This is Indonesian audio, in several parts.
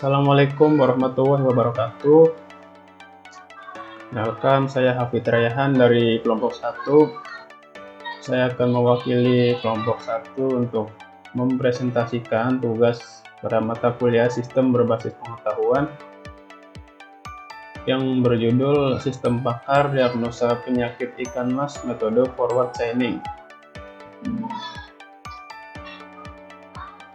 Assalamualaikum warahmatullahi wabarakatuh. Welcome, saya Hafid Rayahan dari kelompok 1. Saya akan mewakili kelompok 1 untuk mempresentasikan tugas pada mata kuliah Sistem Berbasis Pengetahuan yang berjudul Sistem Pakar Diagnosa Penyakit Ikan Mas Metode Forward Chaining.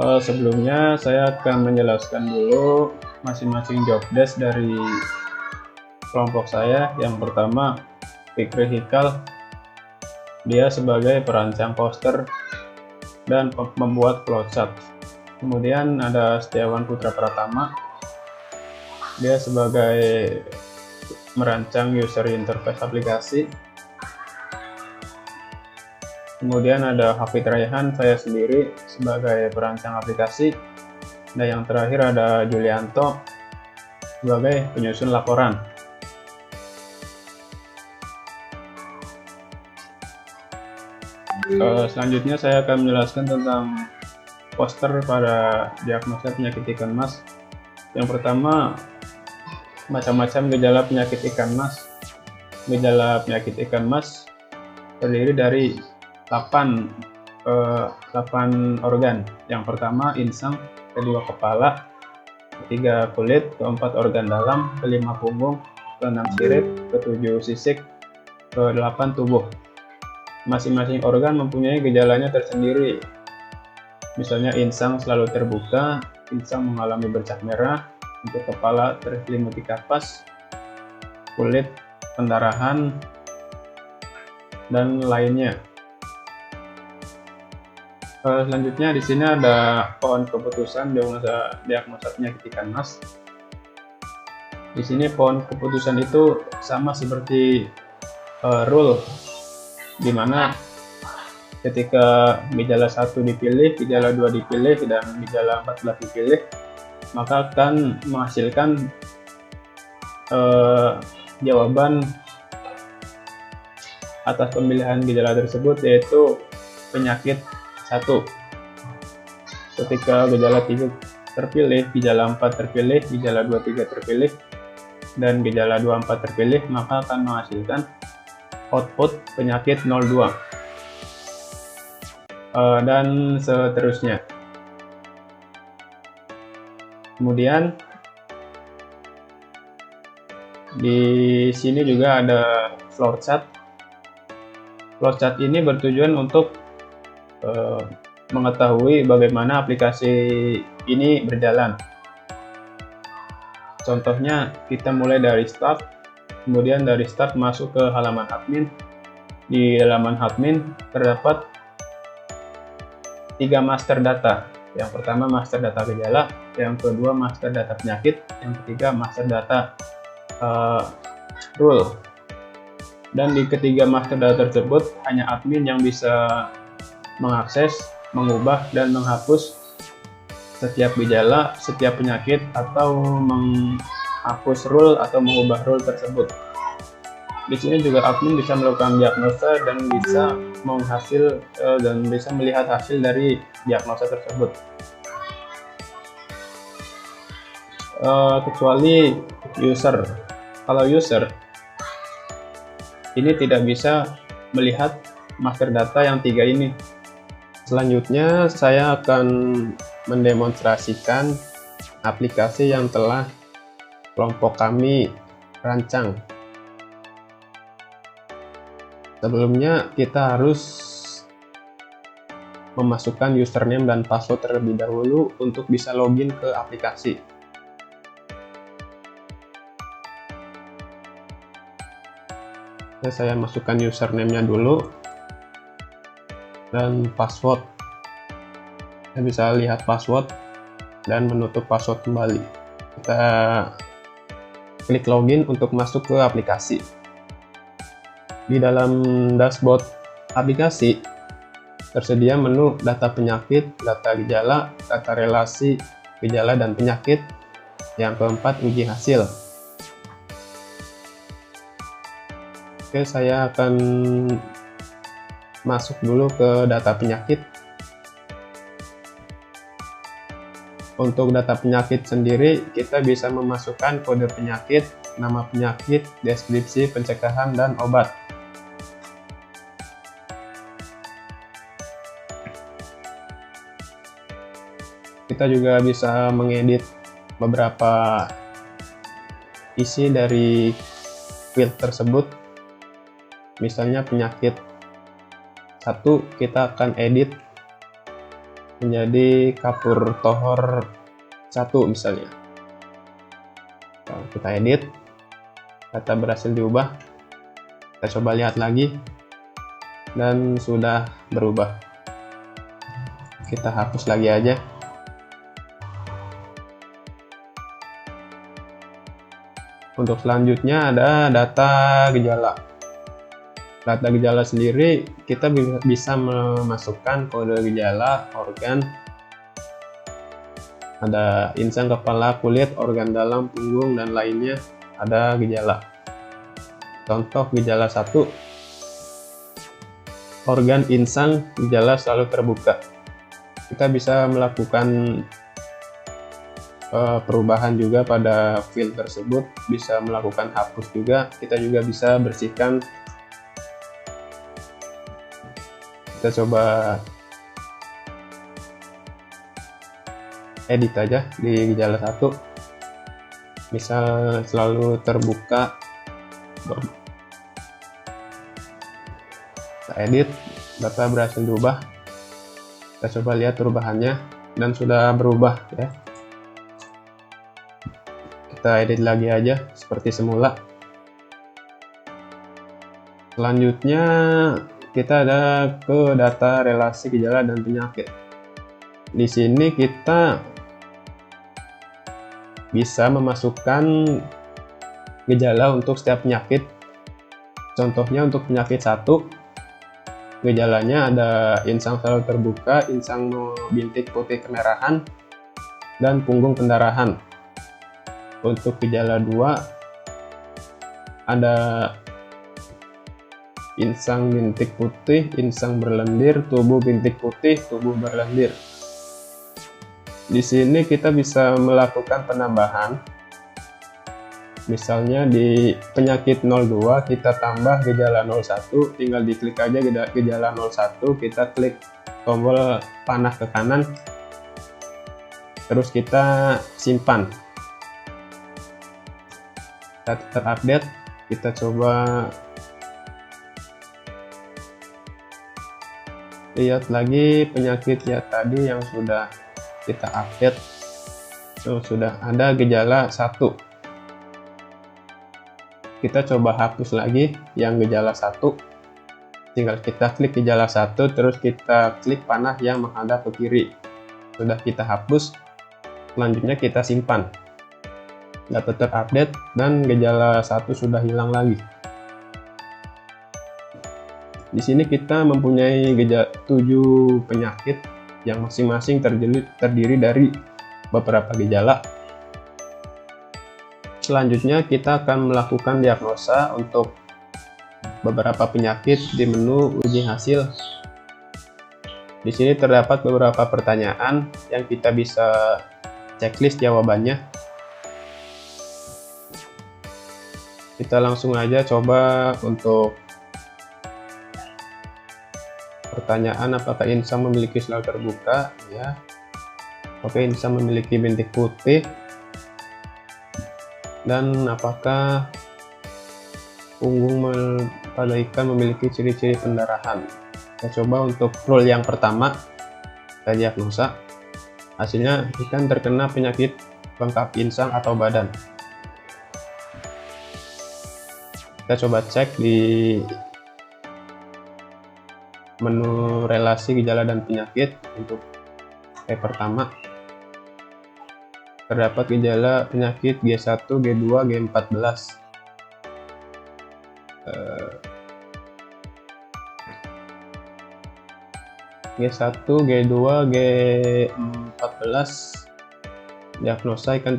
Sebelumnya saya akan menjelaskan dulu masing-masing job desk dari kelompok saya. Yang pertama, Fikri Hikal, dia sebagai perancang poster dan membuat flowchart. Kemudian ada Setiawan Putra Pratama, dia sebagai merancang user interface aplikasi. Kemudian ada Hafid Rayahan, saya sendiri sebagai perancang aplikasi. Dan yang terakhir ada Julianto sebagai penyusun laporan. Selanjutnya saya akan menjelaskan tentang poster pada diagnosa penyakit ikan mas. Yang pertama, macam-macam gejala penyakit ikan mas. Gejala penyakit ikan mas terdiri dari 8 organ. Yang pertama insang, kedua kepala, ketiga kulit, keempat organ dalam, kelima punggung, keenam sirip, ketujuh sisik, kedelapan tubuh. Masing-masing organ mempunyai gejalanya tersendiri. Misalnya insang selalu terbuka, insang mengalami bercak merah, untuk kepala terselimuti kapas, kulit pendarahan, dan lainnya. Selanjutnya di sini ada pohon keputusan diagnosa penyakit ikan mas. Di sini pohon keputusan itu sama seperti rule, di mana ketika gejala 1 dipilih, gejala 2 dipilih, dan gejala 14 dipilih, maka akan menghasilkan jawaban atas pemilihan gejala tersebut, yaitu penyakit 1. Ketika gejala 3 terpilih, gejala 4 terpilih, gejala 23 terpilih, dan gejala 24 terpilih, maka akan menghasilkan output penyakit 02. Dan seterusnya. Kemudian di sini juga ada flowchart. Flowchart ini bertujuan untuk mengetahui bagaimana aplikasi ini berjalan. Contohnya, kita mulai dari start, kemudian dari start masuk ke halaman admin. Di halaman admin terdapat 3 master data. Yang pertama master data gejala, yang kedua master data penyakit, yang ketiga master data rule. Dan di ketiga master data tersebut hanya admin yang bisa mengakses, mengubah, dan menghapus setiap gejala, setiap penyakit, atau menghapus rule atau mengubah rule tersebut. Di sini juga admin bisa melakukan diagnosa dan bisa bisa melihat hasil dari diagnosa tersebut. Kecuali user. Kalau user ini tidak bisa melihat master data yang 3 ini. Selanjutnya saya akan mendemonstrasikan aplikasi yang telah kelompok kami rancang. Sebelumnya kita harus memasukkan username dan password terlebih dahulu untuk bisa login ke aplikasi. Saya masukkan username-nya dulu dan password. Saya bisa lihat password dan menutup password kembali. Kita klik login untuk masuk ke aplikasi. Di dalam dashboard aplikasi tersedia menu data penyakit, data gejala, data relasi gejala dan penyakit. Yang keempat, uji hasil. Oke, saya akan masuk dulu ke data penyakit. Untuk data penyakit sendiri, kita bisa memasukkan kode penyakit, nama penyakit, deskripsi, pencegahan, dan obat. Kita juga bisa mengedit beberapa isi dari field tersebut. Misalnya penyakit 1, kita akan edit menjadi kapur tohor 1 misalnya. Kita edit, data berhasil diubah. Kita coba lihat lagi, dan sudah berubah. Kita hapus lagi aja. Untuk selanjutnya ada data gejala. Data gejala sendiri kita bisa memasukkan kode gejala, organ, ada insang kepala, kulit, organ dalam, punggung, dan lainnya ada gejala. Contoh gejala 1, organ insang, gejala selalu terbuka. Kita bisa melakukan perubahan juga pada field tersebut, bisa melakukan hapus juga. Kita juga bisa bersihkan. Kita coba edit aja di gejala 1, misal selalu terbuka. Kita edit, data berhasil diubah. Kita coba lihat perubahannya, dan sudah berubah ya. Kita edit lagi aja seperti semula. Selanjutnya kita ada ke data relasi gejala dan penyakit. Di sini kita bisa memasukkan gejala untuk setiap penyakit. Contohnya untuk penyakit 1, gejalanya ada insang selalu terbuka, insang bintik putih kemerahan, dan punggung pendarahan. Untuk gejala 2 ada insang bintik putih, insang berlendir, tubuh bintik putih, tubuh berlendir. Di sini kita bisa melakukan penambahan. Misalnya di penyakit 02 kita tambah gejala 01, tinggal diklik aja gejala 01, kita klik tombol panah ke kanan, terus kita simpan. Kita terupdate, kita coba lihat lagi penyakit ya tadi yang sudah kita update. Sudah ada gejala 1. Kita coba hapus lagi yang gejala 1. Tinggal kita klik gejala 1, terus kita klik panah yang menghadap ke kiri. Sudah kita hapus. Selanjutnya kita simpan. Data terupdate dan gejala 1 sudah hilang lagi. Di sini kita mempunyai 7 penyakit yang masing-masing terdiri dari beberapa gejala. Selanjutnya kita akan melakukan diagnosa untuk beberapa penyakit di menu uji hasil. Di sini terdapat beberapa pertanyaan yang kita bisa checklist jawabannya. Kita langsung aja coba untuk pertanyaan, apakah insang memiliki selalu terbuka? Ya. Oke, insang memiliki bintik putih. Dan apakah punggung pada ikan memiliki ciri-ciri pendarahan? Kita coba untuk rule yang pertama, kita diagnosa. Hasilnya ikan terkena penyakit bengkak insang atau badan. Kita coba cek di menu relasi gejala dan penyakit. Untuk pertama terdapat gejala penyakit G1, G2, G14. G1, G2, G14 diagnosa ikan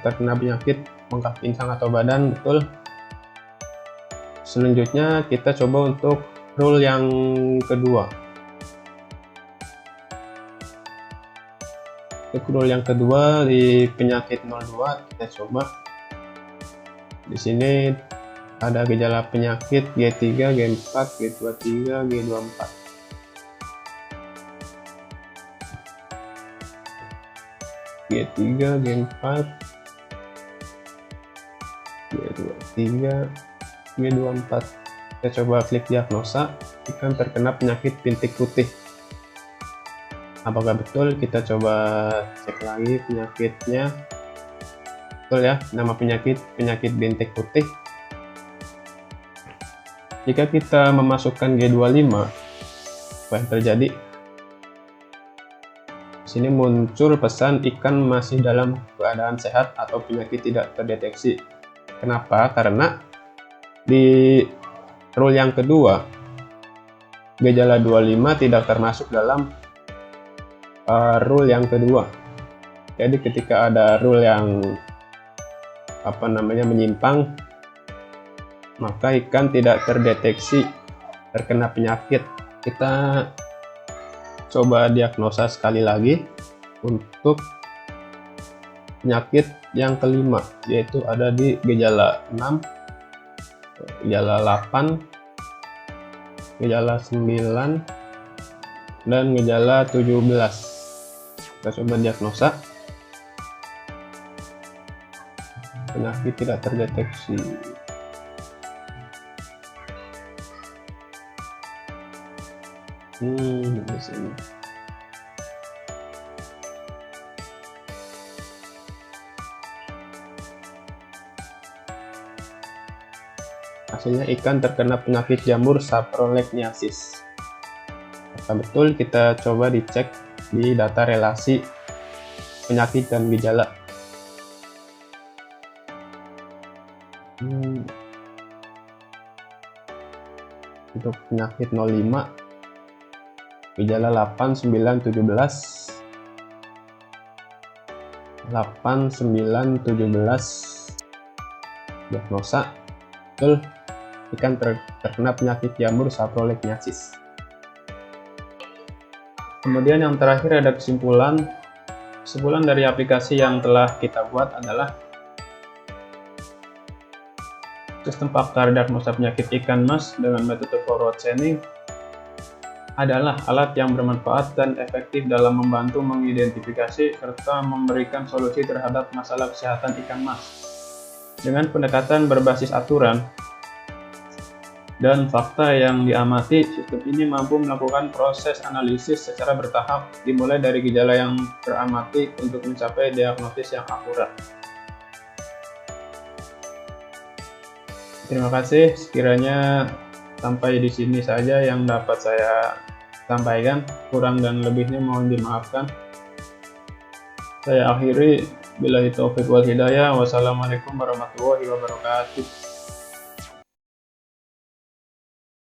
terkena penyakit bengkak insang atau badan, betul. Selanjutnya kita coba untuk rule yang kedua. Untuk rule yang kedua di penyakit 02 kita coba. Di sini ada gejala penyakit G3, G4, G23, G24. G3, G4, G23, G24. Kita coba klik diagnosa, ikan terkena penyakit bintik putih. Apakah betul? Kita coba cek lagi penyakitnya. Betul ya, nama penyakit bintik putih. Jika kita memasukkan G25, apa yang terjadi? Di sini muncul pesan ikan masih dalam keadaan sehat atau penyakit tidak terdeteksi. Kenapa? Karena di rule yang kedua, gejala 25 tidak termasuk dalam rule yang kedua. Jadi ketika ada rule yang menyimpang, maka ikan tidak terdeteksi terkena penyakit. Kita coba diagnosa sekali lagi untuk penyakit yang kelima, yaitu ada di gejala 6, gejala 8, gejala 9, dan gejala 17. Kita coba diagnosa. Penyakit tidak terdeteksi. Di sini. Hasilnya ikan terkena penyakit jamur saprolegniasis. Apakah betul? Kita coba dicek di data relasi penyakit dan gejala. Untuk penyakit 05, gejala 8, 9, 17, 8, 9, 17, diagnosa betul ikan terkena penyakit jamur saprolegniasis. Kemudian yang terakhir ada kesimpulan. Kesimpulan dari aplikasi yang telah kita buat adalah sistem pakar diagnosa penyakit ikan mas dengan metode forward chaining adalah alat yang bermanfaat dan efektif dalam membantu mengidentifikasi serta memberikan solusi terhadap masalah kesehatan ikan mas. Dengan pendekatan berbasis aturan dan fakta yang diamati, sistem ini mampu melakukan proses analisis secara bertahap, dimulai dari gejala yang teramati untuk mencapai diagnosis yang akurat. Terima kasih, sekiranya sampai di sini saja yang dapat saya sampaikan. Kurang dan lebihnya mohon dimaafkan. Saya akhiri, billahi taufiq wal hidayah. Wassalamualaikum warahmatullahi wabarakatuh.